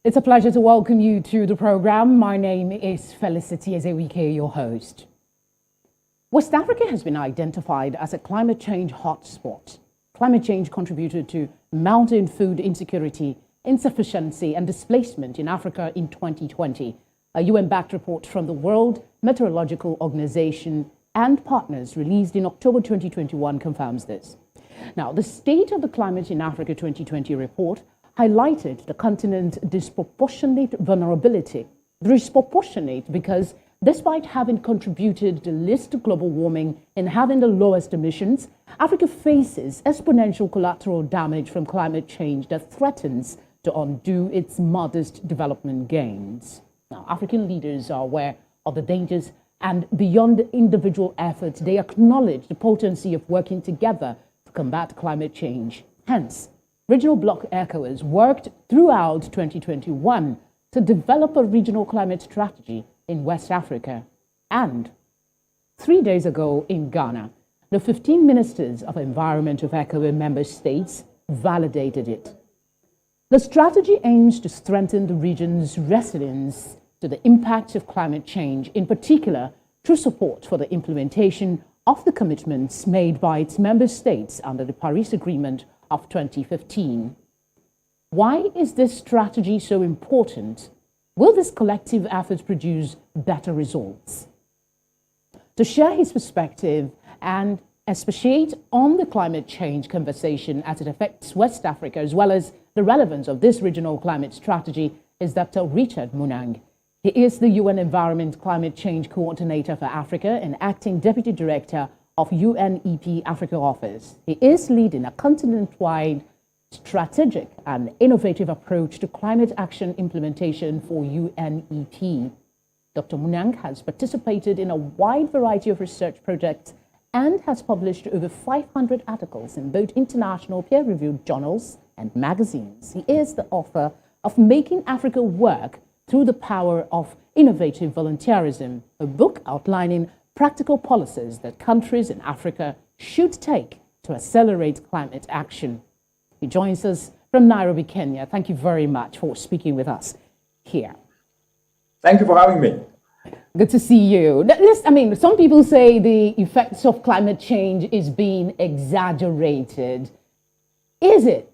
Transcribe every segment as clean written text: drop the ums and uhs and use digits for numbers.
It's a pleasure to welcome you to the program. My name is Felicity Ezewike, your host. West Africa has been identified as a climate change hotspot. Climate change contributed to mounting food insecurity, insufficiency, and displacement in Africa in 2020. A UN-backed report from the World Meteorological Organization and partners released in October 2021 confirms this. Now, the State of the Climate in Africa 2020 report highlighted the continent's disproportionate vulnerability. Disproportionate because despite having contributed the least to global warming and having the lowest emissions, Africa faces exponential collateral damage from climate change that threatens to undo its modest development gains. Now, African leaders are aware of the dangers, and beyond individual efforts, they acknowledge the potency of working together to combat climate change. Hence, Regional Bloc ECOWAS worked throughout 2021 to develop a regional climate strategy in West Africa. And 3 days ago in Ghana, the 15 ministers of environment of ECOWAS member states validated it. The strategy aims to strengthen the region's resilience to the impacts of climate change, in particular through support for the implementation of the commitments made by its member states under the Paris Agreement of 2015. Why is this strategy so important? Will this collective effort produce better results? To share his perspective and expatiate on the climate change conversation as it affects West Africa, as well as the relevance of this regional climate strategy, is Dr. Richard Munang. He is the UN Environment Climate Change Coordinator for Africa and Acting Deputy Director of UNEP Africa Office. He is leading a continent-wide strategic and innovative approach to climate action implementation for UNEP. Dr. Munang has participated in a wide variety of research projects and has published over 500 articles in both international peer-reviewed journals and magazines. He is the author of Making Africa Work Through the Power of Innovative Volunteerism, a book outlining practical policies that countries in Africa should take to accelerate climate action. He joins us from Nairobi, Kenya. Thank you very much for speaking with us here. Thank you for having me. Good to see you. Some people say the effects of climate change is being exaggerated. Is it?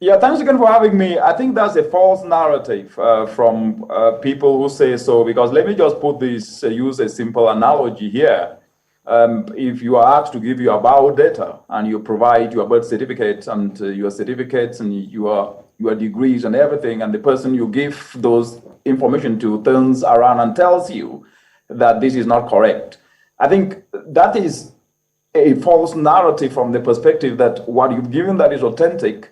Yeah, thanks again for having me. I think that's a false narrative from people who say so, because let me just put this, use a simple analogy here. If you are asked to give your biodata and you provide your birth certificates and your certificates and your degrees and everything, and the person you give those information to turns around and tells you that this is not correct, I think that is a false narrative from the perspective that what you've given that is authentic,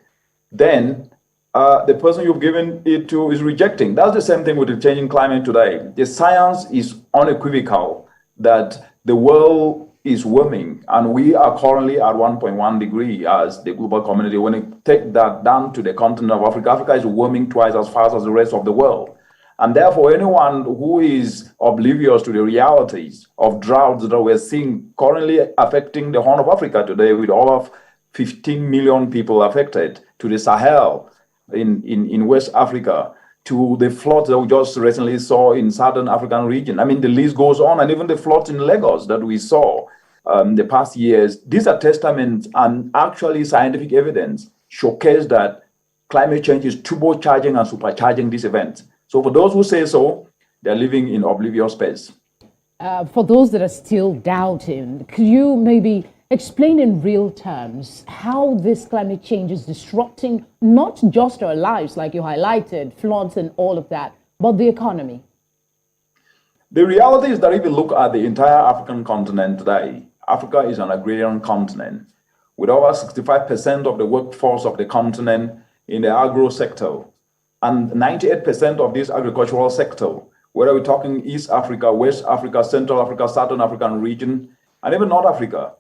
then the person you've given it to is rejecting. That's the same thing with the changing climate today. The science is unequivocal that the world is warming, and we are currently at 1.1 degree as the global community. When you take that down to the continent of Africa, Africa is warming twice as fast as the rest of the world. And therefore, anyone who is oblivious to the realities of droughts that we're seeing currently affecting the Horn of Africa today, with all of 15 million people affected, to the Sahel in West Africa, to the floods that we just recently saw in Southern African region. I mean, the list goes on, and even the floods in Lagos that we saw the past years. These are testaments and actually scientific evidence showcase that climate change is turbocharging and supercharging these events. So for those who say so, they're living in oblivious space. For those that are still doubting, could you maybe explain in real terms how this climate change is disrupting not just our lives, like you highlighted, floods and all of that, but the economy? The reality is that if you look at the entire African continent today, Africa is an agrarian continent with over 65% of the workforce of the continent in the agro sector and 98% of this agricultural sector, whether we're talking East Africa, West Africa, Central Africa, Southern African region, and even North Africa.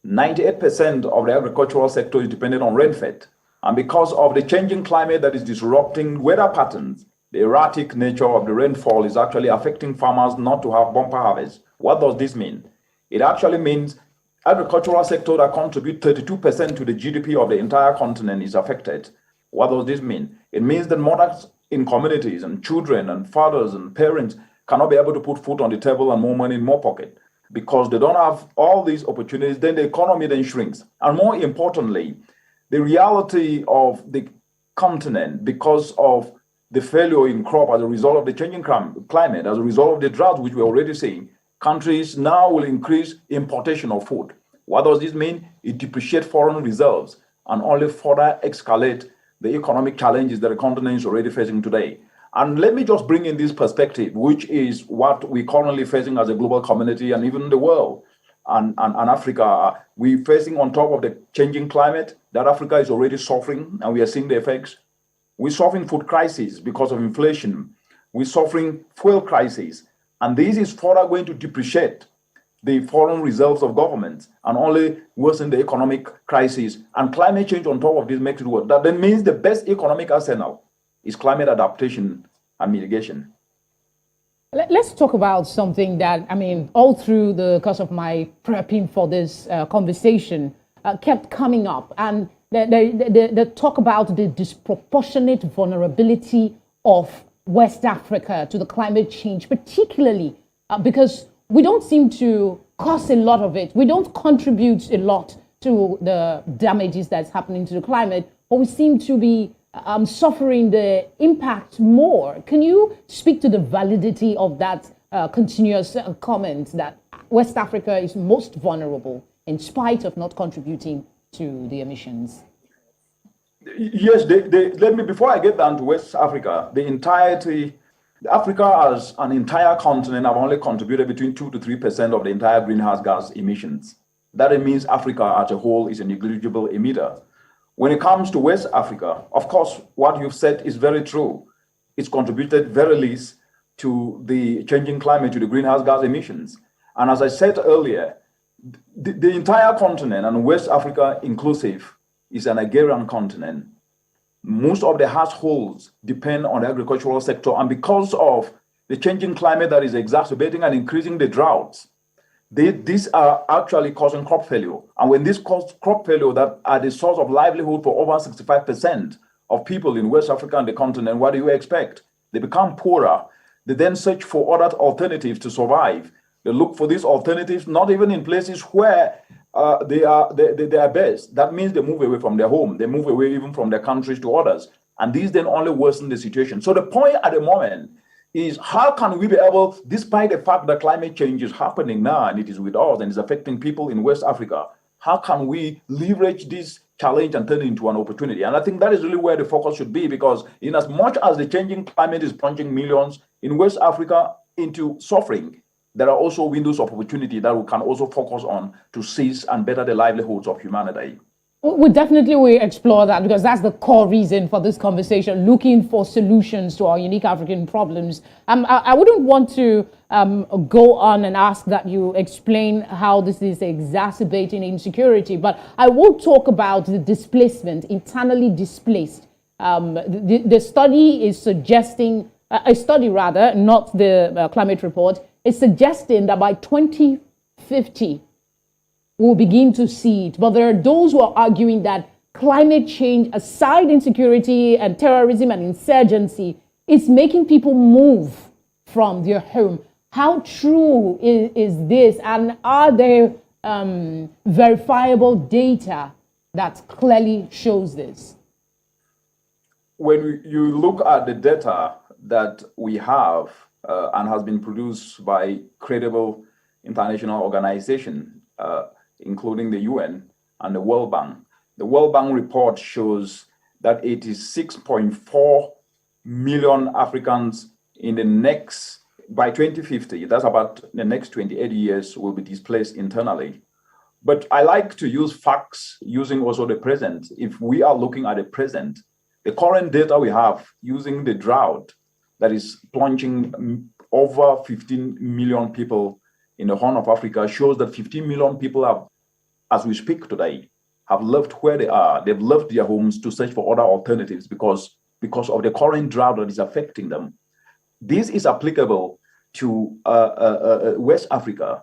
98% of the agricultural sector is dependent on rainfed. And because of the changing climate that is disrupting weather patterns, the erratic nature of the rainfall is actually affecting farmers not to have bumper harvests. What does this mean? It actually means agricultural sector that contribute 32% to the GDP of the entire continent is affected. What does this mean? It means that mothers in communities and children and fathers and parents cannot be able to put food on the table and more money in more pocket because they don't have all these opportunities. Then the economy then shrinks. And more importantly, the reality of the continent, because of the failure in crop as a result of the changing climate, as a result of the drought, which we're already seeing, countries now will increase importation of food. What does this mean? It depreciates foreign reserves and only further escalate the economic challenges that the continent is already facing today. And let me just bring in this perspective, which is what we're currently facing as a global community and even the world and Africa. We're facing on top of the changing climate that Africa is already suffering, and we are seeing the effects. We're suffering food crisis because of inflation. We're suffering fuel crisis. And this is further going to depreciate the foreign reserves of governments and only worsen the economic crisis. And climate change on top of this makes it worse. That then means the best economic arsenal is climate adaptation and mitigation. Let's talk about something that, I mean, all through the course of my prepping for this conversation kept coming up. And the talk about the disproportionate vulnerability of West Africa to the climate change, particularly because we don't seem to cause a lot of it. We don't contribute a lot to the damages that's happening to the climate, but we seem to be suffering the impact more. Can you speak to the validity of that continuous comment that West Africa is most vulnerable in spite of not contributing to the emissions? Yes, let me, before I get down to West Africa, Africa as an entire continent have only contributed between 2 to 3% of the entire greenhouse gas emissions. That means Africa as a whole is a negligible emitter. When it comes to West Africa, of course, what you've said is very true. It's contributed very least to the changing climate, to the greenhouse gas emissions. And as I said earlier, the entire continent, and West Africa inclusive, is an agrarian continent. Most of the households depend on the agricultural sector, and because of the changing climate that is exacerbating and increasing the droughts, these are actually causing crop failure. And when this causes crop failure that are the source of livelihood for over 65% of people in West Africa and the continent, what do you expect? They become poorer. They then search for other alternatives to survive. They look for these alternatives, not even in places where they are best. That means they move away from their home. They move away even from their countries to others. And these then only worsen the situation. So the point at the moment is how can we be able, despite the fact that climate change is happening now and it is with us and is affecting people in West Africa, how can we leverage this challenge and turn it into an opportunity? And I think that is really where the focus should be, because in as much as the changing climate is plunging millions in West Africa into suffering, there are also windows of opportunity that we can also focus on to seize and better the livelihoods of humanity. We definitely explore that, because that's the core reason for this conversation, looking for solutions to our unique African problems. I wouldn't want to go on and ask that you explain how this is exacerbating insecurity, but I will talk about the displacement, internally displaced. The study is suggesting, not the climate report, is suggesting that by 2050, we'll begin to see it. But there are those who are arguing that climate change, aside insecurity and terrorism and insurgency, is making people move from their home. How true is this? And are there verifiable data that clearly shows this? When you look at the data that we have and has been produced by credible international organizations, including the UN and the World Bank. The World Bank report shows that 86.4 million Africans by 2050, that's about the next 28 years, will be displaced internally. But I like to use facts using also the present. If we are looking at the present, the current data we have using the drought that is plunging over 15 million people in the Horn of Africa shows that 15 million people have, as we speak today, have left where they are. They've left their homes to search for other alternatives because of the current drought that is affecting them. This is applicable to West Africa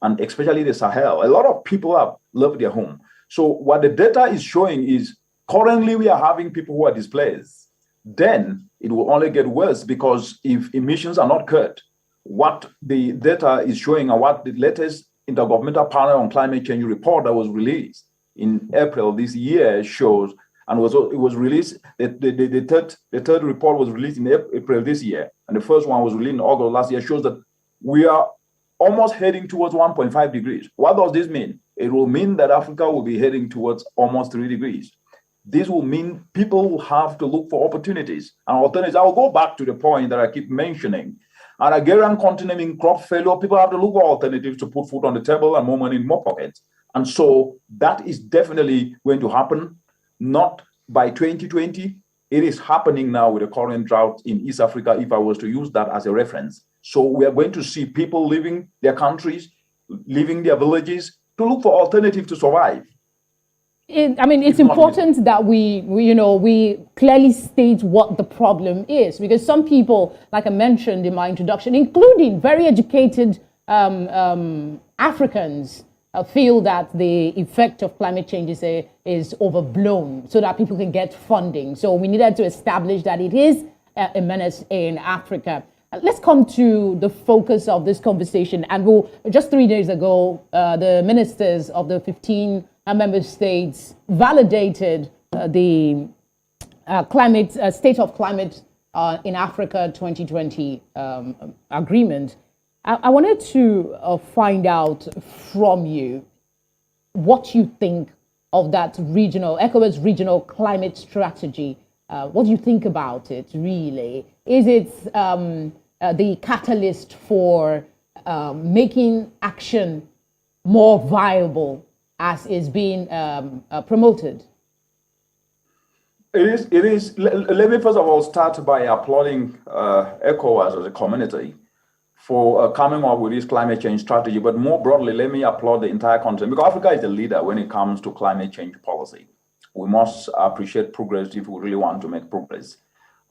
and especially the Sahel. A lot of people have left their home. So what the data is showing is Currently, we are having people who are displaced. Then it will only get worse, because if emissions are not cut, what the data is showing and what the latest Intergovernmental Panel on Climate Change report that was released in April this year shows, and it was released, the third report was released in April this year, and the first one was released in August last year, shows that we are almost heading towards 1.5 degrees. What does this mean? It will mean that Africa will be heading towards almost 3 degrees. This will mean people will have to look for opportunities and alternatives. I will go back to the point that I keep mentioning. An agrarian continent in crop failure, people have to look for alternatives to put food on the table and more money in more pockets. And so that is definitely going to happen, not by 2020. It is happening now with the current drought in East Africa, if I was to use that as a reference. So we are going to see people leaving their countries, leaving their villages to look for alternatives to survive. It's important that we clearly state what the problem is, because some people, like I mentioned in my introduction, including very educated Africans, feel that the effect of climate change is overblown, so that people can get funding. So we needed to establish that it is a menace in Africa. Let's come to the focus of this conversation. And just 3 days ago, the ministers of the 15 member states validated the State of Climate in Africa 2020 agreement. I wanted to find out from you what you think of that ECOWAS regional climate strategy. What do you think about it, really? Is it the catalyst for making action more viable, as is being promoted? It is. Let me first of all start by applauding ECOWAS as a community for coming up with this climate change strategy. But more broadly, let me applaud the entire continent, because Africa is the leader when it comes to climate change policy. We must appreciate progress if we really want to make progress.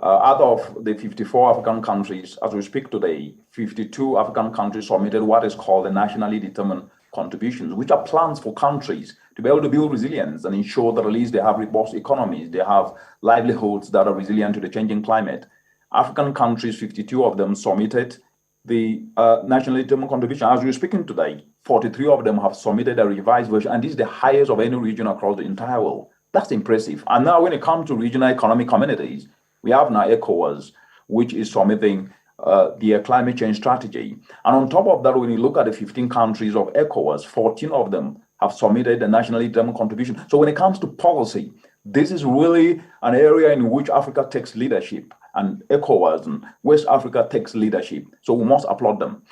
Out of the 54 African countries, as we speak today, 52 African countries submitted what is called the nationally determined contributions, which are plans for countries to be able to build resilience and ensure that at least they have robust economies, they have livelihoods that are resilient to the changing climate. African countries, 52 of them, submitted the nationally determined contribution. As we're speaking today, 43 of them have submitted a revised version, and this is the highest of any region across the entire world. That's impressive. And now when it comes to regional economic communities, we have now ECOWAS, which is submitting their climate change strategy. And on top of that, when you look at the 15 countries of ECOWAS, 14 of them have submitted the nationally determined contribution. So when it comes to policy, this is really an area in which Africa takes leadership, and ECOWAS and West Africa takes leadership. So we must applaud them.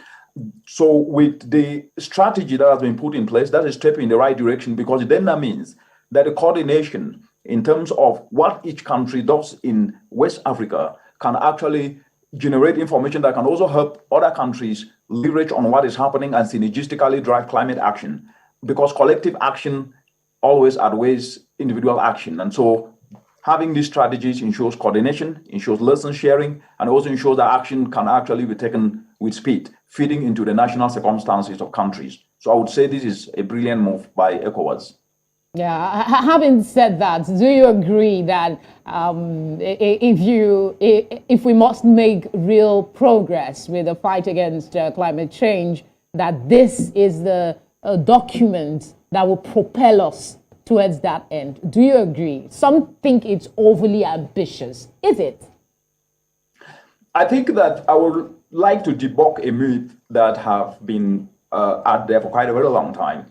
So with the strategy that has been put in place, that is a step in the right direction, because then that means that the coordination in terms of what each country does in West Africa can actually generate information that can also help other countries leverage on what is happening and synergistically drive climate action, because collective action always outweighs individual action. And so having these strategies ensures coordination, ensures lesson sharing, and also ensures that action can actually be taken with speed, fitting into the national circumstances of countries. So I would say this is a brilliant move by ECOWAS. Yeah, having said that, do you agree that if we must make real progress with the fight against climate change, that this is the document that will propel us towards that end? Do you agree? Some think it's overly ambitious. Is it? I think that I would like to debunk a myth that have been out there for quite a very long time.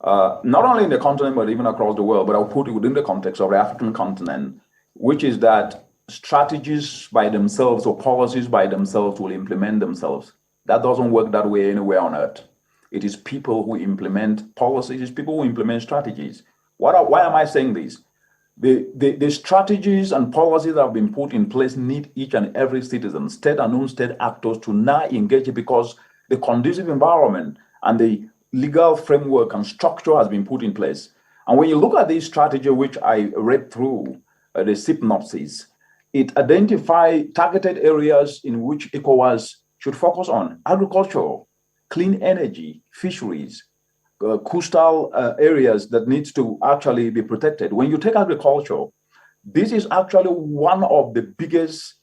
Not only in the continent, but even across the world, but I'll put it within the context of the African continent, which is that strategies by themselves or policies by themselves will implement themselves. That doesn't work that way anywhere on earth. It is people who implement policies, it's people who implement strategies. Why am I saying this? The strategies and policies that have been put in place need each and every citizen, state and non-state actors, to now engage, because the conducive environment and the legal framework and structure has been put in place. And when you look at this strategy, which I read through the synopsis, it identifies targeted areas in which ECOWAS should focus on: agriculture, clean energy, fisheries, coastal areas that needs to actually be protected. When you take agriculture, this is actually one of the biggest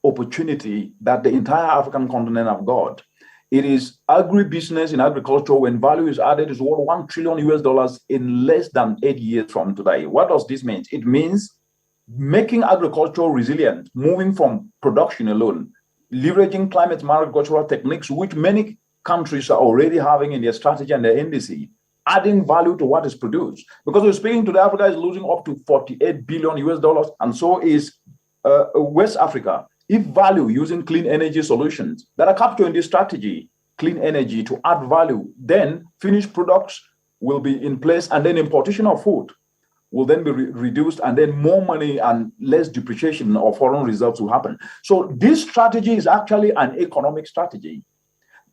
opportunity that the entire African continent have got. It is agribusiness in agriculture when value is added is worth $1 trillion US in less than 8 years from today. What does this mean? It means making agriculture resilient, moving from production alone, leveraging climate smart agricultural techniques, which many countries are already having in their strategy and their NDC, adding value to what is produced. Because we're speaking today, Africa is losing up to $48 billion US, and so is West Africa. If value using clean energy solutions that are captured in this strategy, clean energy to add value, then finished products will be in place, and then importation of food will then be reduced, and then more money and less depreciation of foreign reserves will happen. So this strategy is actually an economic strategy.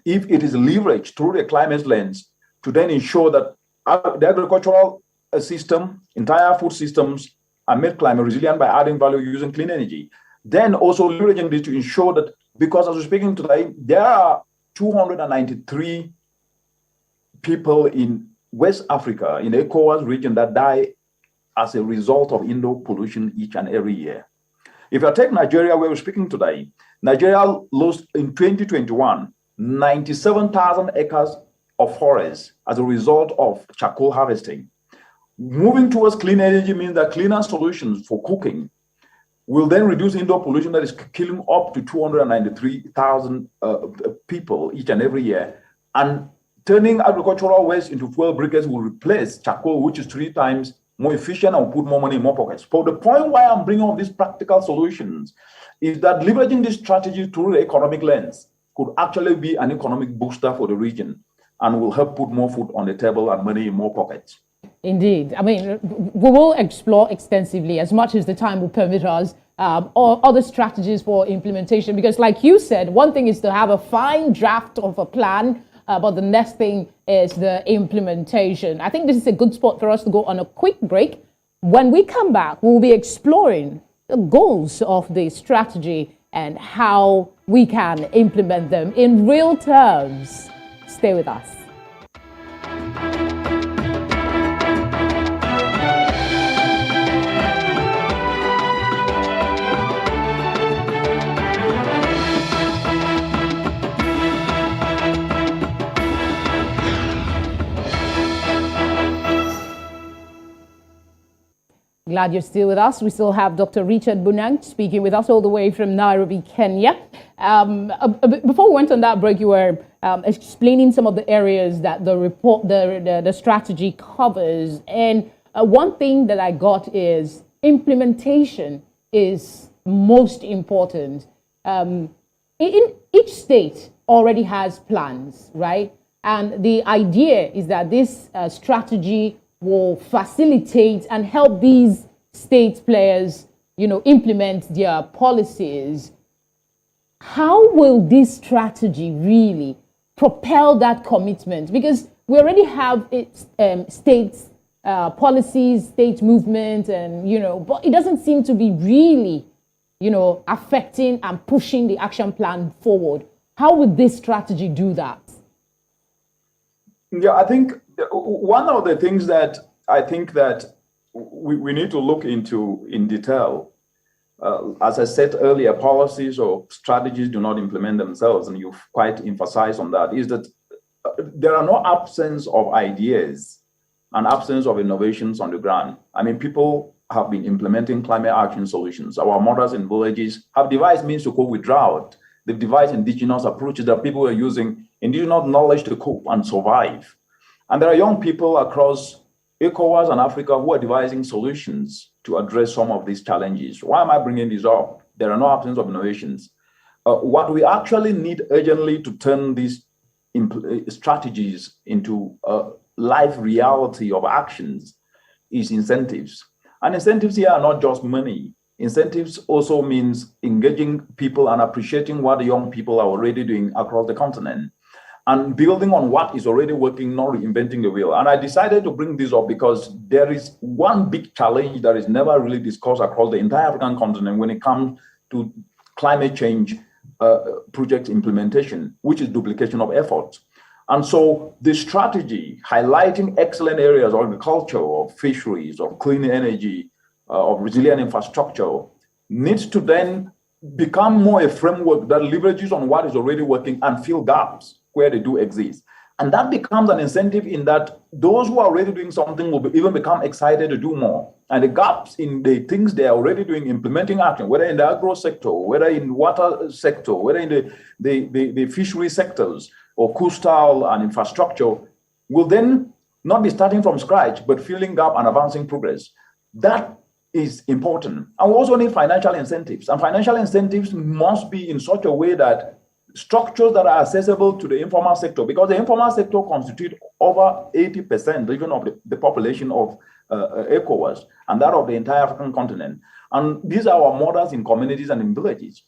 If it is leveraged through the climate lens to then ensure that the agricultural system, entire food systems are made climate resilient by adding value using clean energy. Then also leveraging this to ensure that, because as we're speaking today, there are 293 people in West Africa, in the ECOWAS region, that die as a result of indoor pollution each and every year. If you take Nigeria, where we're speaking today, Nigeria lost in 2021 97,000 acres of forest as a result of charcoal harvesting. Moving towards clean energy means that cleaner solutions for cooking will then reduce indoor pollution that is killing up to 293,000 people each and every year. And turning agricultural waste into fuel briquettes will replace charcoal, which is 3 times more efficient and will put more money in more pockets. But the point why I'm bringing up these practical solutions is that leveraging this strategy through the economic lens could actually be an economic booster for the region and will help put more food on the table and money in more pockets. Indeed. I mean, we will explore extensively, as much as the time will permit us, or other strategies for implementation. Because like you said, one thing is to have a fine draft of a plan, but the next thing is the implementation. I think this is a good spot for us to go on a quick break. When we come back, we'll be exploring the goals of the strategy and how we can implement them in real terms. Stay with us. Glad you're still with us. We still have Dr. Richard Bunang speaking with us all the way from Nairobi, Kenya. Before we went on that break, you were explaining some of the areas that the report, the strategy covers. And one thing that I got is implementation is most important. In each state already has plans, right? And the idea is that this strategy will facilitate and help these state players, implement their policies. How will this strategy really propel that commitment? Because we already have state policies, state movement, and, but it doesn't seem to be really, affecting and pushing the action plan forward. How would this strategy do that? Yeah, I think one of the things that I think that we need to look into in detail, as I said earlier, policies or strategies do not implement themselves, and you've quite emphasized on that, is that there are no absence of ideas and absence of innovations on the ground. I mean, people have been implementing climate action solutions. Our mothers in villages have devised means to cope with drought. They've devised indigenous approaches that people are using indigenous knowledge to cope and survive. And there are young people across ECOWAS and Africa who are devising solutions to address some of these challenges. Why am I bringing this up? There are no absence of innovations. What we actually need urgently to turn these strategies into a live reality of actions is incentives. And incentives here are not just money. Incentives also means engaging people and appreciating what the young people are already doing across the continent and building on what is already working, not reinventing the wheel. And I decided to bring this up because there is one big challenge that is never really discussed across the entire African continent when it comes to climate change project implementation, which is duplication of efforts. And so the strategy highlighting excellent areas of agriculture, of fisheries, of clean energy, of resilient infrastructure needs to then become more a framework that leverages on what is already working and fill gaps where they do exist. And that becomes an incentive in that those who are already doing something will even become excited to do more. And the gaps in the things they are already doing, implementing action, whether in the agro sector, whether in water sector, whether in the fishery sectors or coastal and infrastructure, will then not be starting from scratch, but filling gap and advancing progress. That is important. And we also need financial incentives. And financial incentives must be in such a way that structures that are accessible to the informal sector, because the informal sector constitutes over 80% even of the population of ECOWAS and that of the entire African continent. And these are our mothers in communities and in villages.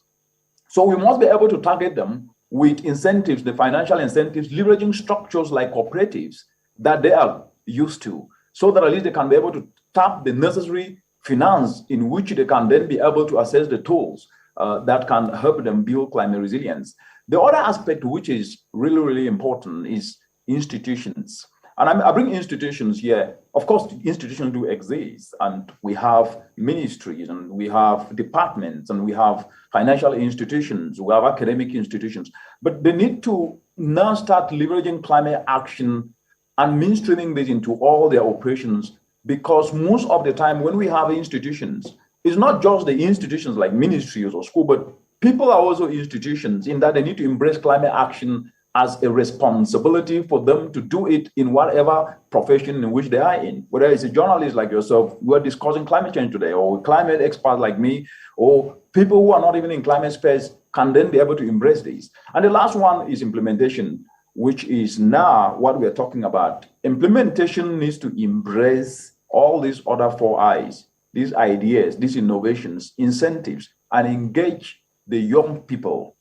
So we must be able to target them with incentives, the financial incentives, leveraging structures like cooperatives that they are used to, so that at least they can be able to tap the necessary finance in which they can then be able to access the tools that can help them build climate resilience. The other aspect which is really, really important is institutions. And I bring institutions here. Of course, institutions do exist, and we have ministries, and we have departments, and we have financial institutions, we have academic institutions. But they need to now start leveraging climate action and mainstreaming this into all their operations, because most of the time when we have institutions, it's not just the institutions like ministries or school, but people are also institutions in that they need to embrace climate action as a responsibility for them to do it in whatever profession in which they are in. Whether it's a journalist like yourself, we're discussing climate change today, or a climate expert like me, or people who are not even in climate space can then be able to embrace these. And the last one is implementation, which is now what we're talking about. Implementation needs to embrace all these other 4 I's, these ideas, these innovations, incentives, and engage the young people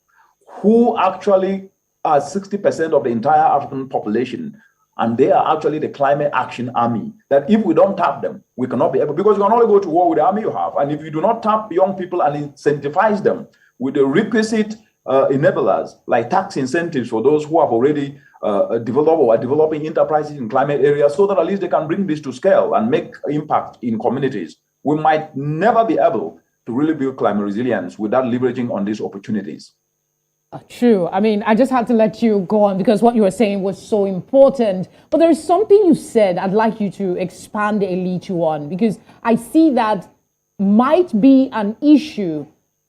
who actually are 60% of the entire African population, and they are actually the climate action army. That if we don't tap them, we cannot be able, because you can only go to war with the army you have. And if you do not tap young people and incentivize them with the requisite enablers, like tax incentives for those who have already developed or are developing enterprises in climate areas, so that at least they can bring this to scale and make impact in communities, we might never be able to really build climate resilience without leveraging on these opportunities. True. I mean, I just had to let you go on because what you were saying was so important. But there is something you said I'd like you to expand a little on, because I see that might be an issue,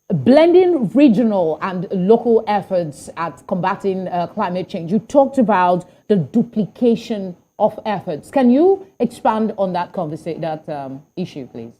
blending regional and local efforts at combating climate change. You talked about the duplication of efforts. Can you expand on that issue, please?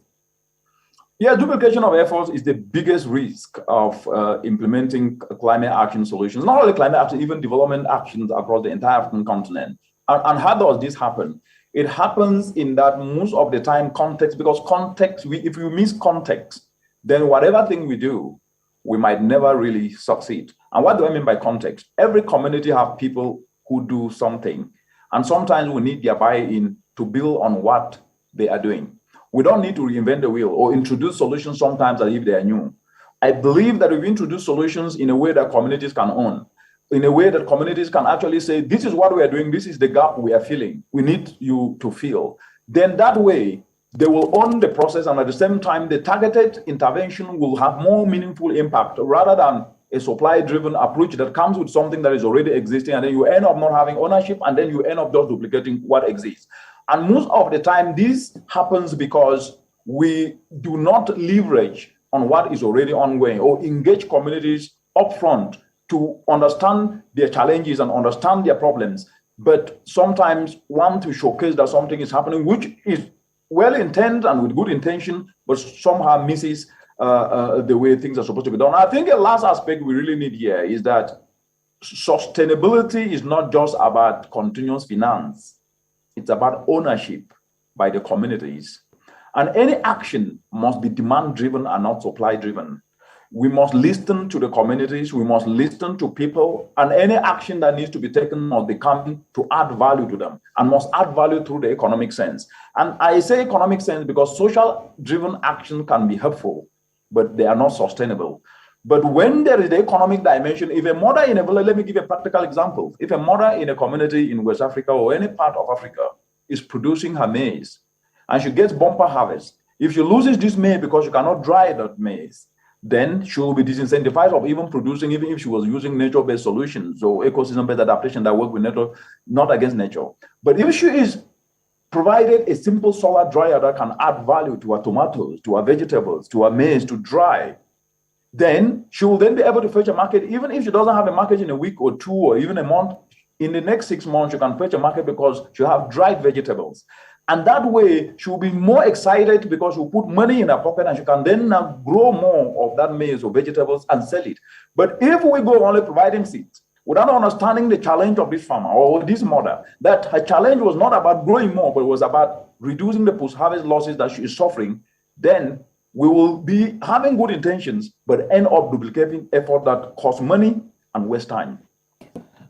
Yeah, duplication of efforts is the biggest risk of implementing climate action solutions. Not only climate action, even development actions across the entire African continent. And how does this happen? It happens in that most of the time context, because context, if you miss context, then whatever thing we do, we might never really succeed. And what do I mean by context? Every community have people who do something. And sometimes we need their buy-in to build on what they are doing. We don't need to reinvent the wheel or introduce solutions sometimes as if they are new. I believe that if we introduce solutions in a way that communities can own, in a way that communities can actually say, this is what we are doing, this is the gap we are filling, we need you to fill, then that way they will own the process, and at the same time, the targeted intervention will have more meaningful impact rather than a supply-driven approach that comes with something that is already existing, and then you end up not having ownership, and then you end up just duplicating what exists. And most of the time, this happens because we do not leverage on what is already ongoing or engage communities upfront to understand their challenges and understand their problems, but sometimes want to showcase that something is happening, which is well-intended and with good intention, but somehow misses the way things are supposed to be done. I think the last aspect we really need here is that sustainability is not just about continuous finance. It's about ownership by the communities. And any action must be demand-driven and not supply-driven. We must listen to the communities, we must listen to people, and any action that needs to be taken must be coming to add value to them and must add value through the economic sense. And I say economic sense because social-driven action can be helpful, but they are not sustainable. But when there is the economic dimension, if a mother in a village, let me give a practical example. If a mother in a community in West Africa or any part of Africa is producing her maize and she gets bumper harvest, if she loses this maize because she cannot dry that maize, then she will be disincentivized of even producing, even if she was using nature-based solutions or ecosystem-based adaptation that work with nature, not against nature. But if she is provided a simple solar dryer that can add value to her tomatoes, to her vegetables, to her maize to dry, then she will then be able to fetch a market, even if she doesn't have a market in a week or two or even a month. In the next 6 months, she can fetch a market because she'll have dried vegetables. And that way, she will be more excited because she'll put money in her pocket and she can then now grow more of that maize or vegetables and sell it. But if we go only providing seeds, without understanding the challenge of this farmer or this mother, that her challenge was not about growing more, but it was about reducing the post-harvest losses that she is suffering, then we will be having good intentions, but end up duplicating effort that costs money and waste time.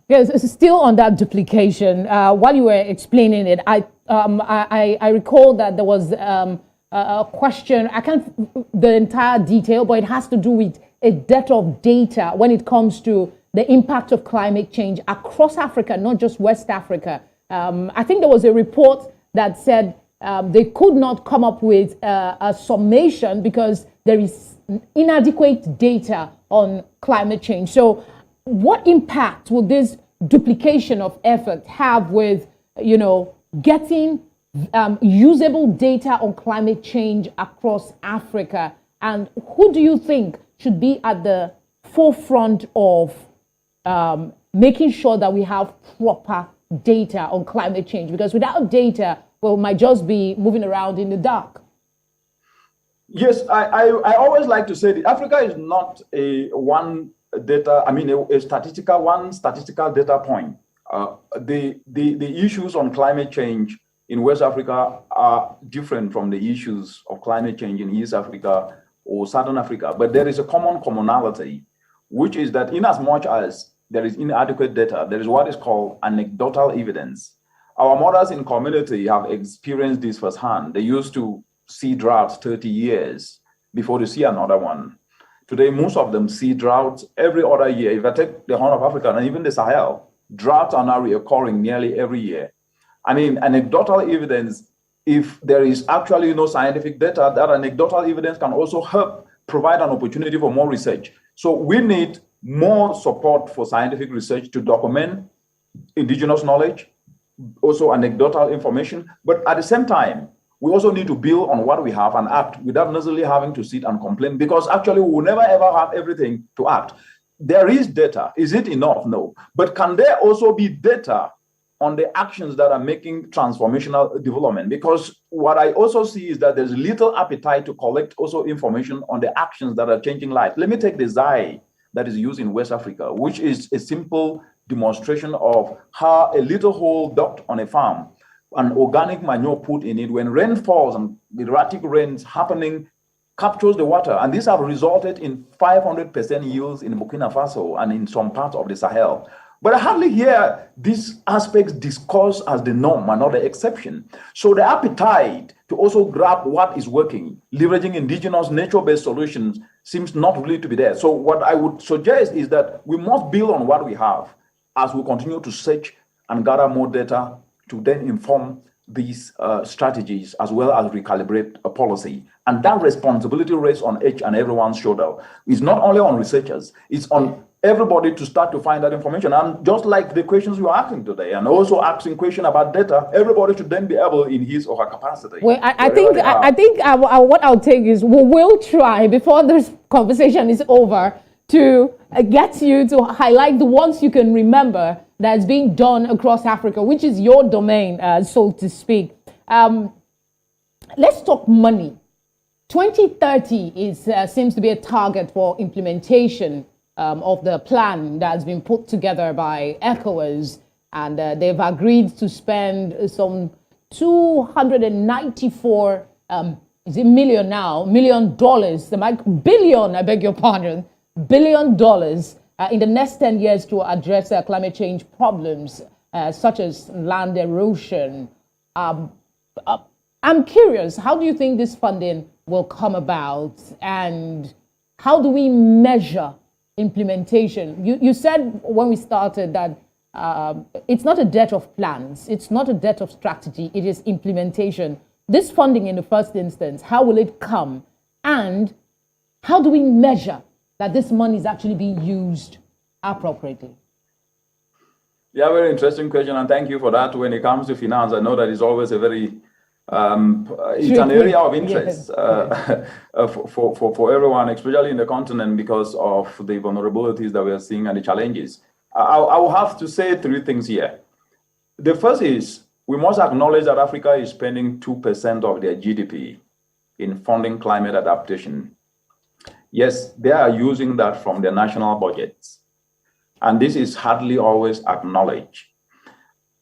Yes, still on that duplication. While you were explaining it, I recall that there was a question. I can't the entire detail, but it has to do with a dearth of data when it comes to the impact of climate change across Africa, not just West Africa. I think there was a report that said they could not come up with a summation because there is inadequate data on climate change. So what impact will this duplication of effort have with, getting usable data on climate change across Africa? And who do you think should be at the forefront of making sure that we have proper data on climate change? Because without data, we might just be moving around in the dark. Yes, I always like to say that Africa is not a statistical data point. The issues on climate change in West Africa are different from the issues of climate change in East Africa or Southern Africa. But there is a commonality, which is that in as much as there is inadequate data, there is what is called anecdotal evidence. Our mothers in community have experienced this firsthand. They used to see droughts 30 years before they see another one. Today, most of them see droughts every other year. If I take the Horn of Africa and even the Sahel, droughts are now reoccurring nearly every year. I mean, anecdotal evidence, if there is actually no scientific data, that anecdotal evidence can also help provide an opportunity for more research. So we need more support for scientific research to document indigenous knowledge, also anecdotal information, but at the same time, we also need to build on what we have and act without necessarily having to sit and complain, because actually we will never ever have everything to act. There is data. Is it enough? No. But can there also be data on the actions that are making transformational development? Because what I also see is that there's little appetite to collect also information on the actions that are changing life. Let me take the Zai that is used in West Africa, which is a simple demonstration of how a little hole dug on a farm, an organic manure put in it, when rain falls and erratic rains happening, captures the water. And these have resulted in 500% yields in Burkina Faso and in some parts of the Sahel. But I hardly hear these aspects discussed as the norm and not the exception. So the appetite to also grab what is working, leveraging indigenous nature-based solutions, seems not really to be there. So what I would suggest is that we must build on what we have as we continue to search and gather more data to then inform these strategies as well as recalibrate a policy. And that responsibility rests on each and everyone's shoulder. It's not only on researchers, it's on everybody to start to find that information. And just like the questions you are asking today, and also asking questions about data, everybody should then be able in his or her capacity. Well, I think what I'll take is we will try before this conversation is over to get you to highlight the ones you can remember that's being done across Africa, which is your domain, so to speak. Let's talk money. 2030 seems to be a target for implementation of the plan that's been put together by ECOWAS, and they've agreed to spend some 294 is it million now? $1 billion, I beg your pardon, $1 billion in the next 10 years to address climate change problems such as land erosion. I'm curious, how do you think this funding will come about, and How do we measure implementation? You said when we started that it's not a debt of plans, it's not a debt of strategy, it is implementation. This funding in the first instance, how will it come? And how do we measure that this money is actually being used appropriately? Yeah, very interesting question, and thank you for that. When it comes to finance, I know that it's always a very it's an area of interest for everyone, especially in the continent, because of the vulnerabilities that we are seeing and the challenges. I will have to say three things here. The first is we must acknowledge that Africa is spending 2% of their GDP in funding climate adaptation. Yes, they are using that from their national budgets, and this is hardly always acknowledged.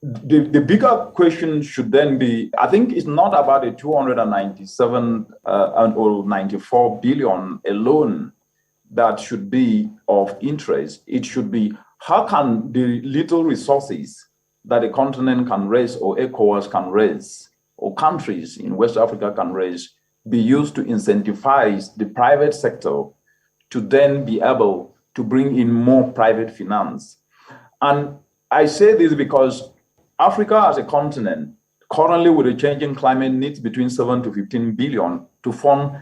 The bigger question should then be, I think it's not about the 297 or 94 billion alone that should be of interest. It should be, how can the little resources that the continent can raise, or ECOWAS can raise, or countries in West Africa can raise, be used to incentivize the private sector to then be able to bring in more private finance? And I say this because Africa as a continent, currently with a changing climate, needs between 7 to 15 billion to fund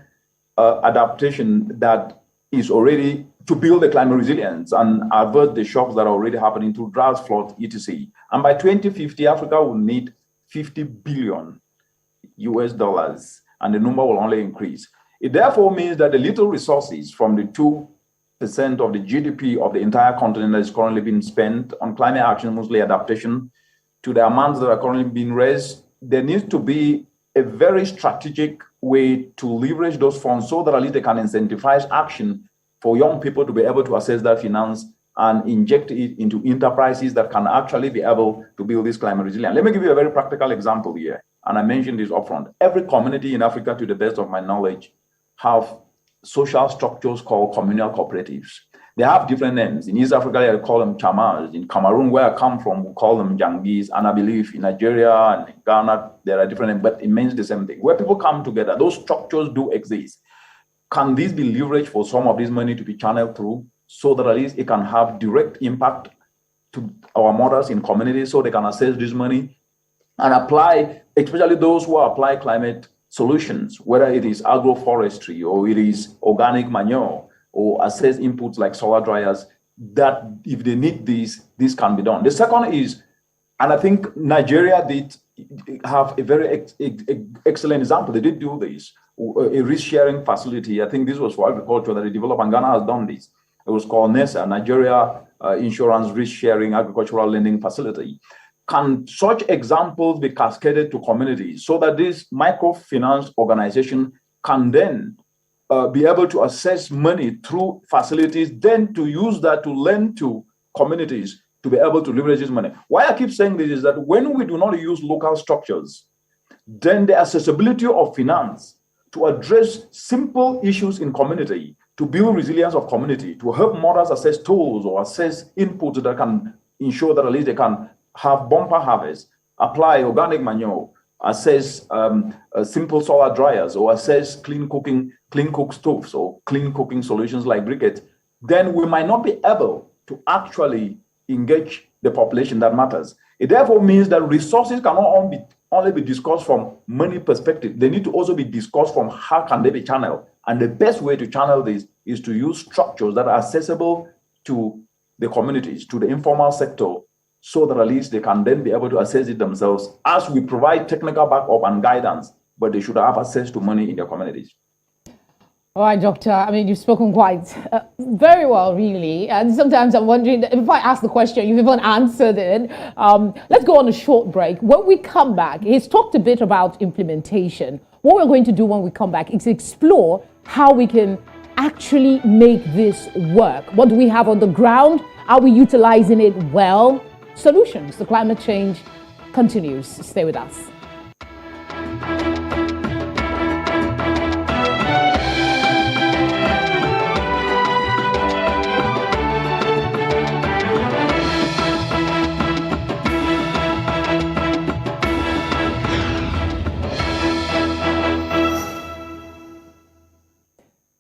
adaptation that is already to build the climate resilience and avert the shocks that are already happening through droughts, floods, etc. And by 2050, Africa will need 50 billion US dollars, and the number will only increase. It therefore means that the little resources from the 2% of the GDP of the entire continent that is currently being spent on climate action, mostly adaptation, to the amounts that are currently being raised, there needs to be a very strategic way to leverage those funds so that at least they can incentivize action for young people to be able to access that finance and inject it into enterprises that can actually be able to build this climate resilience. Let me give you a very practical example here, and I mentioned this upfront. Every community in Africa, to the best of my knowledge, have social structures called communal cooperatives. They have different names. In East Africa, I call them chamas. In Cameroon, where I come from, we call them jangis. And I believe in Nigeria and in Ghana, there are different names, but it means the same thing. Where people come together, those structures do exist. Can this be leveraged for some of this money to be channeled through so that at least it can have direct impact to our mothers in communities so they can access this money and apply, especially those who apply climate solutions, whether it is agroforestry or it is organic manure, or access inputs like solar dryers, that if they need this can be done. The second is, and I think Nigeria did have a very excellent example. They did do this, a risk sharing facility. I think this was for agriculture that they developed, and Ghana has done this. It was called NESA, Nigeria Insurance Risk Sharing Agricultural Lending Facility. Can such examples be cascaded to communities so that this microfinance organization can then be able to access money through facilities, then to use that to lend to communities to be able to leverage this money? Why I keep saying this is that when we do not use local structures, then the accessibility of finance to address simple issues in community, to build resilience of community, to help mothers access tools or access inputs that can ensure that at least they can have bumper harvest, apply organic manure, access simple solar dryers, or access clean cook stoves or clean cooking solutions like briquettes, then we might not be able to actually engage the population that matters. It therefore means that resources cannot only be discussed from money perspective. They need to also be discussed from how can they be channeled. And the best way to channel this is to use structures that are accessible to the communities, to the informal sector, so that at least they can then be able to access it themselves as we provide technical backup and guidance, but they should have access to money in their communities. All right, Doctor. I mean, you've spoken quite very well, really. And sometimes I'm wondering if I ask the question, you've even answered it. Let's go on a short break. When we come back, he's talked a bit about implementation. What we're going to do when we come back is explore how we can actually make this work. What do we have on the ground? Are we utilizing it well? Solutions to climate change continues. Stay with us.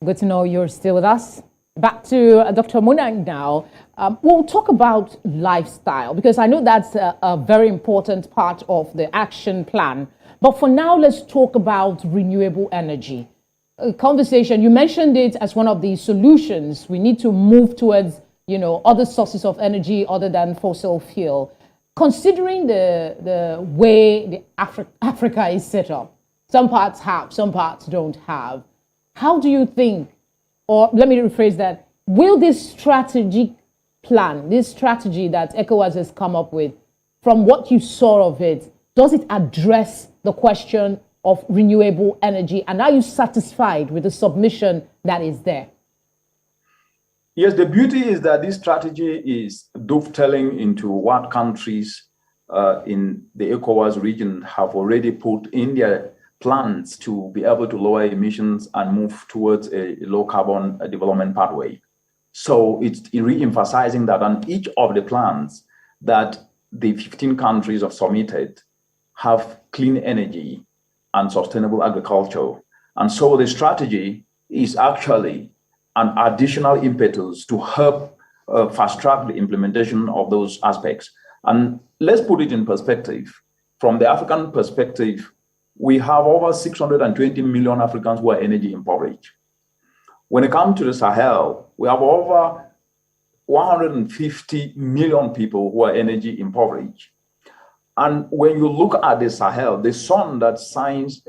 Good to know you're still with us. Back to Dr. Munang now. We'll talk about lifestyle because I know that's a very important part of the action plan. But for now, let's talk about renewable energy. Conversation, you mentioned it as one of the solutions. We need to move towards, other sources of energy other than fossil fuel. Considering the way Africa is set up, some parts have, some parts don't have. How do you think, or let me rephrase that, will this strategic plan, this strategy that ECOWAS has come up with, from what you saw of it, does it address the question of renewable energy? And are you satisfied with the submission that is there? Yes, the beauty is that this strategy is dovetailing into what countries in the ECOWAS region have already put in their plans to be able to lower emissions and move towards a low carbon development pathway. So it's re-emphasizing that on each of the plans that the 15 countries have submitted have clean energy and sustainable agriculture. And so the strategy is actually an additional impetus to help fast track the implementation of those aspects. And let's put it in perspective. From the African perspective, we have over 620 million Africans who are energy impoverished. When it comes to the Sahel, we have over 150 million people who are energy impoverished. And when you look at the Sahel, the sun that shines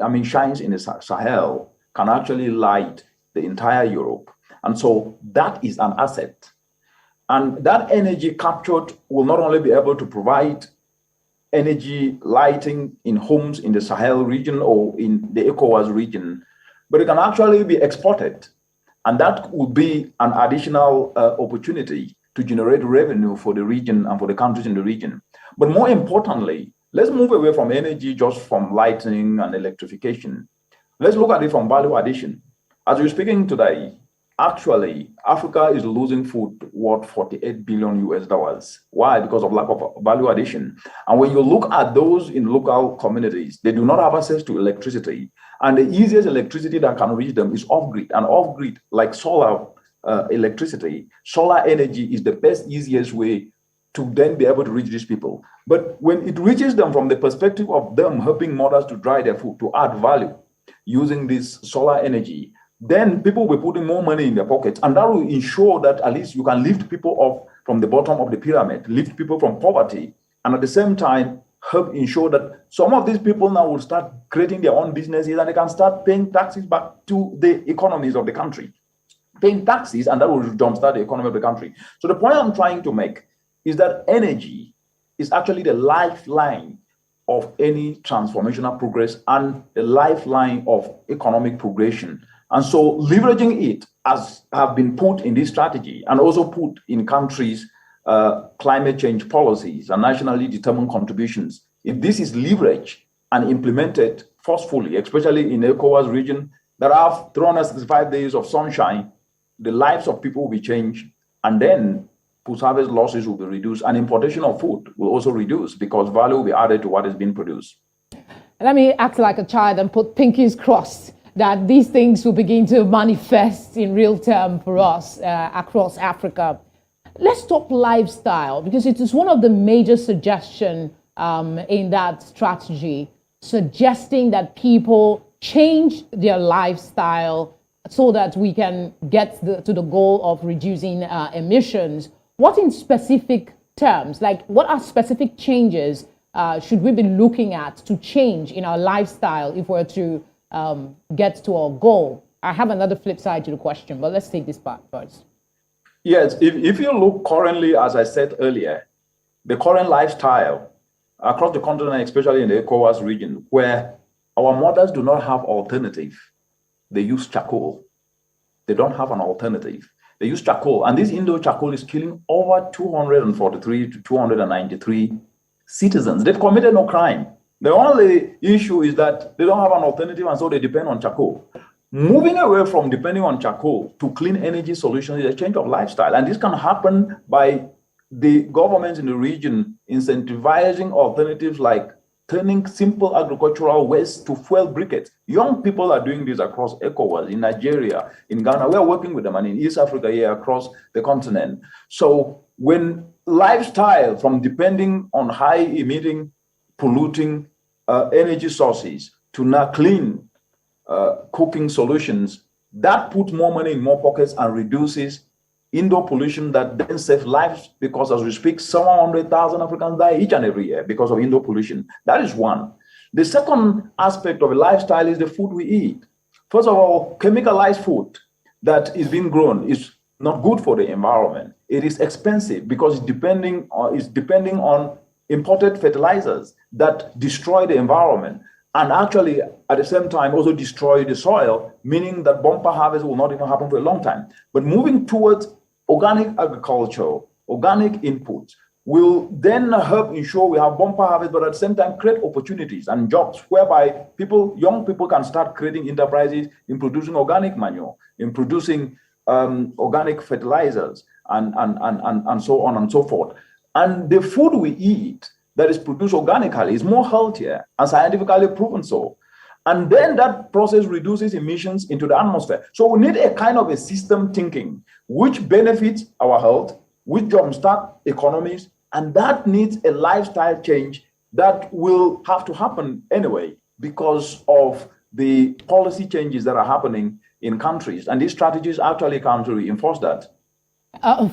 in the Sahel can actually light the entire Europe. And so that is an asset. And that energy captured will not only be able to provide energy lighting in homes in the Sahel region or in the ECOWAS region, but it can actually be exported. And that would be an additional opportunity to generate revenue for the region and for the countries in the region. But more importantly, let's move away from energy just from lighting and electrification. Let's look at it from value addition. As we're speaking today, actually, Africa is losing food worth $48 billion US. Why? Because of lack of value addition. And when you look at those in local communities, they do not have access to electricity. And the easiest electricity that can reach them is off-grid. And off-grid, like solar electricity, solar energy is the best, easiest way to then be able to reach these people. But when it reaches them from the perspective of them helping mothers to dry their food, to add value using this solar energy, then people will be putting more money in their pockets. And that will ensure that at least you can lift people up from the bottom of the pyramid, lift people from poverty, and at the same time, help ensure that some of these people now will start creating their own businesses and they can start paying taxes back to the economies of the country. Paying taxes, and that will jumpstart the economy of the country. So the point I'm trying to make is that energy is actually the lifeline of any transformational progress and the lifeline of economic progression. And so leveraging it, as have been put in this strategy and also put in countries' climate change policies and nationally determined contributions, if this is leveraged and implemented forcefully, especially in the ECOWAS region that have 365 days of sunshine, the lives of people will be changed, and then post-harvest losses will be reduced, and importation of food will also reduce because value will be added to what is being produced. Let me act like a child and put pinkies crossed that these things will begin to manifest in real time for us across Africa. Let's talk lifestyle, because it is one of the major suggestions in that strategy, suggesting that people change their lifestyle so that we can get to the goal of reducing emissions. What in specific terms, like what are specific changes should we be looking at to change in our lifestyle if we're to get to our goal? I have another flip side to the question, but let's take this part first. Yes, if you look currently, as I said earlier, the current lifestyle across the continent, especially in the ECOWAS region, where our mothers do not have alternative, they use charcoal. They don't have an alternative. They use charcoal, and this indoor charcoal is killing over 243 to 293 citizens. They've committed no crime. The only issue is that they don't have an alternative, and so they depend on charcoal. Moving away from depending on charcoal to clean energy solutions is a change of lifestyle. And this can happen by the governments in the region incentivizing alternatives like turning simple agricultural waste to fuel briquettes. Young people are doing this across ECOWAS, in Nigeria, in Ghana. We are working with them, and in East Africa here across the continent. So when lifestyle, from depending on high emitting, polluting energy sources to now clean cooking solutions, that puts more money in more pockets and reduces indoor pollution that then saves lives, because as we speak, 700,000 Africans die each and every year because of indoor pollution. That is one. The second aspect of a lifestyle is the food we eat. First of all, chemicalized food that is being grown is not good for the environment. It is expensive because it's depending on imported fertilizers that destroy the environment, and actually at the same time also destroy the soil, meaning that bumper harvest will not even happen for a long time. But moving towards organic agriculture, organic inputs, will then help ensure we have bumper harvest, but at the same time create opportunities and jobs whereby young people can start creating enterprises in producing organic manure, in producing organic fertilizers, and so on and so forth. And the food we eat that is produced organically is more healthier and scientifically proven so. And then that process reduces emissions into the atmosphere. So we need a kind of a system thinking which benefits our health, which jumpstart economies, and that needs a lifestyle change that will have to happen anyway because of the policy changes that are happening in countries. And these strategies actually come to reinforce that.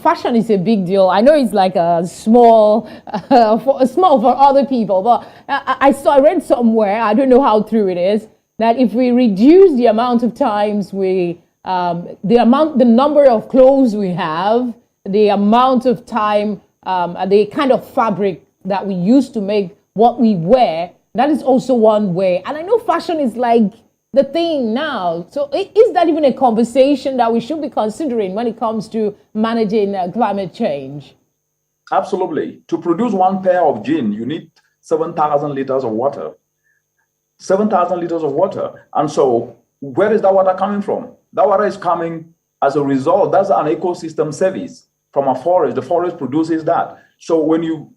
Fashion is a big deal. I know it's like a small for other people, but I read somewhere, I don't know how true it is, that if we reduce the amount of times the number of clothes we have, the amount of time, the kind of fabric that we use to make what we wear, that is also one way. And I know fashion is like the thing now. So is that even a conversation that we should be considering when it comes to managing climate change? Absolutely. To produce one pair of jeans, you need 7,000 liters of water. 7,000 liters of water. And so where is that water coming from? That water is coming as a result. That's an ecosystem service from a forest. The forest produces that. So when you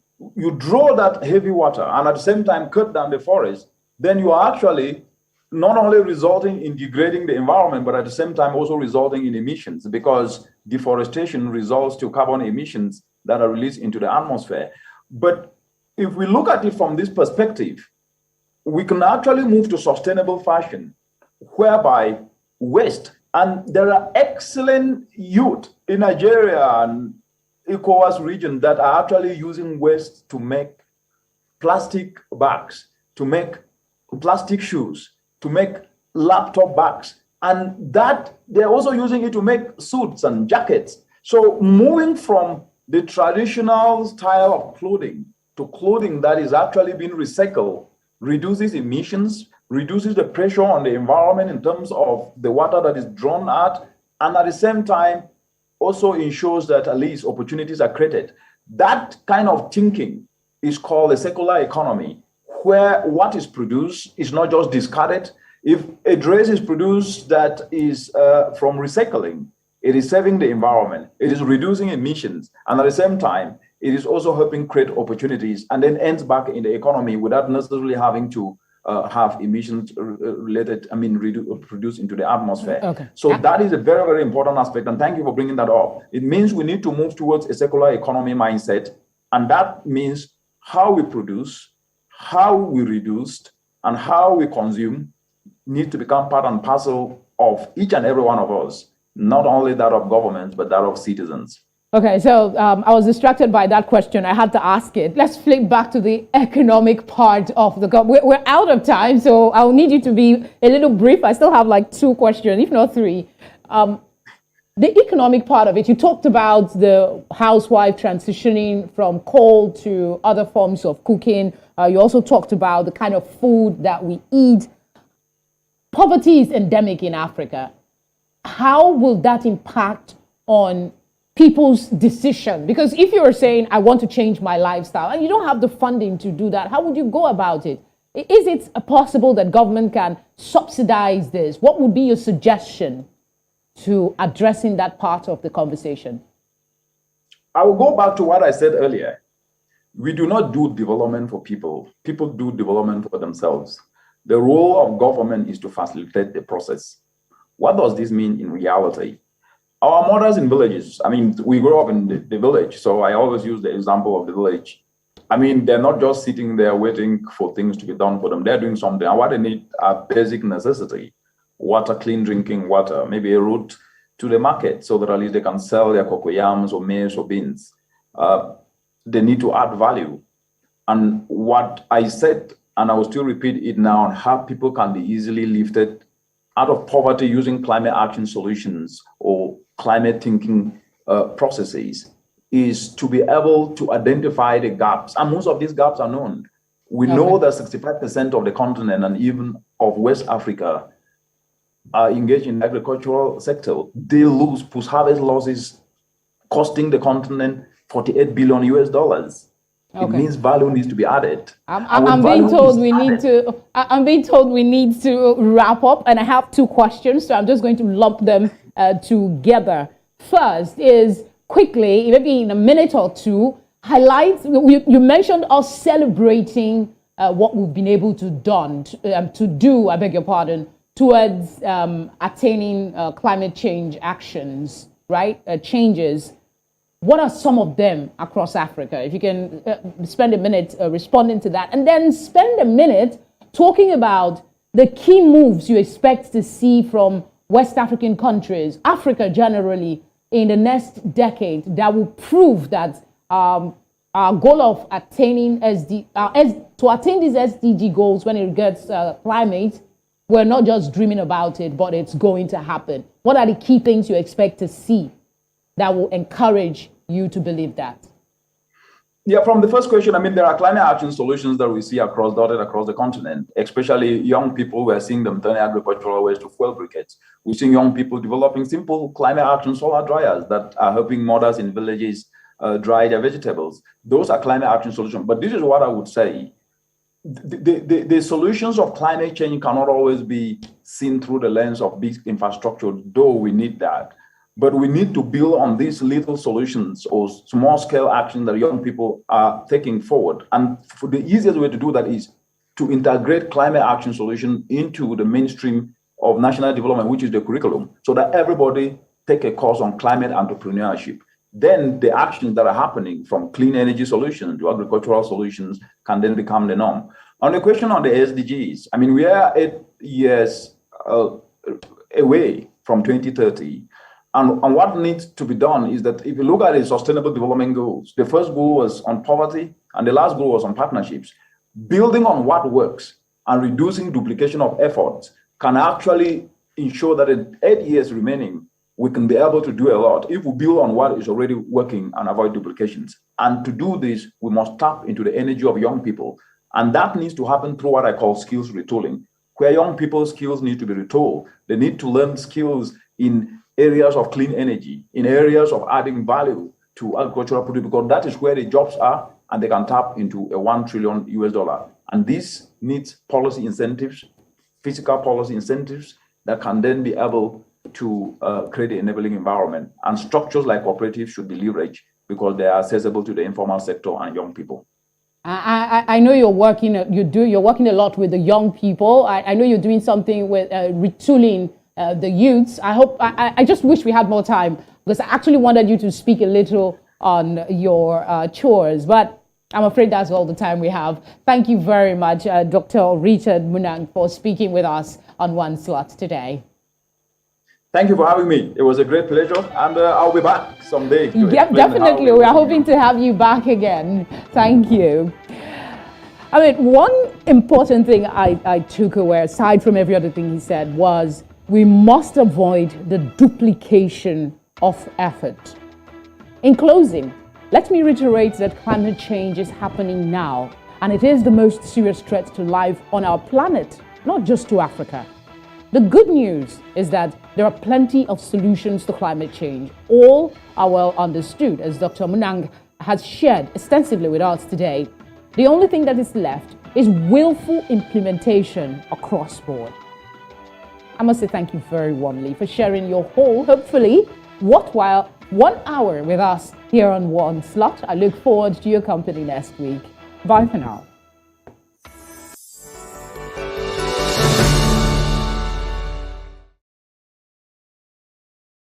draw that heavy water and at the same time cut down the forest, then you are actually not only resulting in degrading the environment, but at the same time also resulting in emissions, because deforestation results to carbon emissions that are released into the atmosphere. But if we look at it from this perspective, we can actually move to sustainable fashion, whereby waste, and there are excellent youth in Nigeria and ECOWAS region that are actually using waste to make plastic bags, to make plastic shoes, to make laptop bags, and that they're also using it to make suits and jackets. So moving from the traditional style of clothing to clothing that is actually being recycled reduces emissions, reduces the pressure on the environment in terms of the water that is drawn out, and at the same time also ensures that at least opportunities are created. That kind of thinking is called a circular economy, where what is produced is not just discarded. If a dress is produced that is from recycling, it is saving the environment, it is reducing emissions, and at the same time, it is also helping create opportunities and then ends back in the economy without necessarily having to have emissions produced into the atmosphere. Okay. So that is a very, very important aspect, and thank you for bringing that up. It means we need to move towards a circular economy mindset, and that means how we produce, how we reduce, and how we consume need to become part and parcel of each and every one of us, not only that of governments, but that of citizens. Okay, so I was distracted by that question. I had to ask it. Let's flip back to the economic part of the we're out of time, so I'll need you to be a little brief. I still have like 2 questions, if not 3. The economic part of it, you talked about the housewife transitioning from coal to other forms of cooking. You also talked about the kind of food that we eat. Poverty is endemic in Africa. How will that impact on people's decision? Because if you're saying, I want to change my lifestyle, and you don't have the funding to do that, how would you go about it? Is it possible that government can subsidize this? What would be your suggestion to addressing that part of the conversation? I will go back to what I said earlier. We do not do development for people. People do development for themselves. The role of government is to facilitate the process. What does this mean in reality? Our mothers in villages, I mean, we grew up in the village, so I always use the example of the village. I mean, they're not just sitting there waiting for things to be done for them. They're doing something. And what they need are basic necessity: water, clean drinking water, maybe a route to the market so that at least they can sell their cocoyams or maize or beans. They need to add value. And what I said, and I will still repeat it now, on how people can be easily lifted out of poverty using climate action solutions or climate thinking processes, is to be able to identify the gaps. And most of these gaps are known. We know that 65% of the continent and even of West Africa are engaged in the agricultural sector. They lose post-harvest losses costing the continent $48 billion US. It means value needs to be added. I'm being told we need to wrap up, and I have two questions, so I'm just going to lump them together. First is, quickly, maybe in a minute or two, highlight, you mentioned us celebrating what we've been able to do, I beg your pardon, towards attaining climate change actions, right? Changes. What are some of them across Africa? If you can spend a minute responding to that, and then spend a minute talking about the key moves you expect to see from West African countries, Africa generally, in the next decade that will prove that our goal of attaining to attain these SDG goals when it regards climate, we're not just dreaming about it, but it's going to happen. What are the key things you expect to see that will encourage you to believe that? Yeah, from the first question, I mean, there are climate action solutions that we see dotted across the continent, especially young people. We're seeing them turning agricultural waste to fuel briquettes. We're seeing young people developing simple climate action solar dryers that are helping mothers in villages dry their vegetables. Those are climate action solutions. But this is what I would say. The solutions of climate change cannot always be seen through the lens of big infrastructure, though we need that. But we need to build on these little solutions or small scale action that young people are taking forward. And for the easiest way to do that is to integrate climate action solution into the mainstream of national development, which is the curriculum, so that everybody take a course on climate entrepreneurship. Then the actions that are happening, from clean energy solutions to agricultural solutions, can then become the norm. On the question on the SDGs, I mean, we are 8 years away from 2030. And what needs to be done is that if you look at the Sustainable Development Goals, the first goal was on poverty and the last goal was on partnerships. Building on what works and reducing duplication of efforts can actually ensure that in 8 years remaining, we can be able to do a lot if we build on what is already working and avoid duplications. And to do this, we must tap into the energy of young people. And that needs to happen through what I call skills retooling, where young people's skills need to be retooled. They need to learn skills in areas of clean energy, in areas of adding value to agricultural produce, because that is where the jobs are, and they can tap into a $1 trillion US. And this needs policy incentives, physical policy incentives that can then be able to create an enabling environment. And structures like cooperatives should be leveraged because they are accessible to the informal sector and young people. I know you're working a lot with the young people. I know you're doing something with retooling the youths. I just wish we had more time, because I actually wanted you to speak a little on your chores, but I'm afraid that's all the time we have. Thank you very much, Dr. Richard Munang, for speaking with us on One Slot today. Thank you for having me. It was a great pleasure, and I'll be back someday. Yep, definitely. We are hoping to have you back again. Thank you. I mean, one important thing I took away, aside from every other thing he said, was we must avoid the duplication of effort. In closing, let me reiterate that climate change is happening now, and it is the most serious threat to life on our planet, not just to Africa. The good news is that there are plenty of solutions to climate change. All are well understood, as Dr. Munang has shared extensively with us today. The only thing that is left is willful implementation across board. I must say thank you very warmly for sharing your whole, hopefully, worthwhile 1 hour with us here on One Slot. I look forward to your company next week. Bye for now.